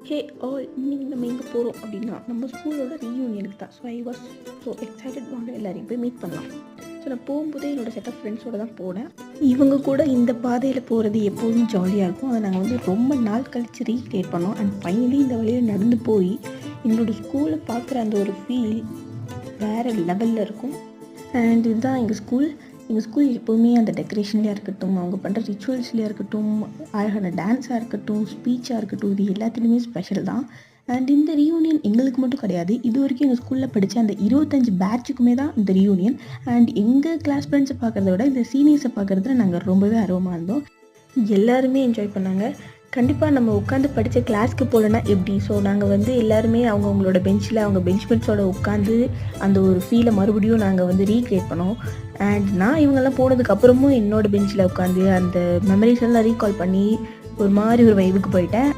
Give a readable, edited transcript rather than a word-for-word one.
Hey all, இன்னைக்கு நம்ம எங்கே போகிறோம் அப்படின்னா நம்ம ஸ்கூலோட ரீயூனியனுக்கு தான். So I was so excited, வாங்க எல்லாரையும் போய் மீட் பண்ணலாம். ஸோ நான் போகும்போதே என்னோட செட் ஆஃப் ஃப்ரெண்ட்ஸோடு தான் போனேன். இவங்க கூட இந்த பாதையில் போகிறது எப்போதும் ஜாலியாக இருக்கும். அதை நாங்கள் வந்து ரொம்ப நாள் கழித்து ரீக்ரியேட் பண்ணோம். அண்ட் ஃபைனலி இந்த வழியில் நடந்து போய் எங்களோட ஸ்கூலை பார்க்குற அந்த ஒரு ஃபீல் வேறு லெவலில் இருக்கும். அண்ட் இதுதான் எங்கள் ஸ்கூல். எங்கள் ஸ்கூல் எப்போவுமே அந்த டெக்கரேஷன்லேயே இருக்கட்டும், அவங்க பண்ணுற ரிச்சுவல்ஸ்லேயே இருக்கட்டும், அழகான டான்ஸாக இருக்கட்டும், ஸ்பீச்சாக இருக்கட்டும், இது எல்லாத்துலேயுமே ஸ்பெஷல் தான். அண்ட் இந்த ரீயூனியன் எங்களுக்கு மட்டும் கிடையாது, இது வரைக்கும் எங்கள் ஸ்கூலில் படித்த அந்த 25 பேட்சுக்குமே தான் இந்த ரீயூனியன். அண்ட் எங்கள் கிளாஸ் ஃப்ரெண்ட்ஸை பார்க்குறத விட இந்த சீனியர்ஸை பார்க்குறதுல நாங்கள் ரொம்பவே ஆர்வமாக இருந்தோம். எல்லாருமே என்ஜாய் பண்ணாங்க. கண்டிப்பாக நம்ம உட்காந்து படித்த கிளாஸ்க்கு போகலன்னா எப்படி? ஸோ நாங்கள் வந்து எல்லாருமே அவங்களோட பெஞ்சில் அவங்க பெஞ்ச்மெட்ஸோட உட்காந்து அந்த ஒரு ஃபீலை மறுபடியும் நாங்கள் வந்து ரீக்ரியேட் பண்ணோம். அண்ட் நான் இவங்கெல்லாம் போனதுக்கப்புறமும் என்னோடய பெஞ்சில் உட்காந்து அந்த மெமரிஸ் எல்லாம் ரீகால் பண்ணி ஒரு மாதிரி ஒரு வைவுக்கு போயிட்டேன்.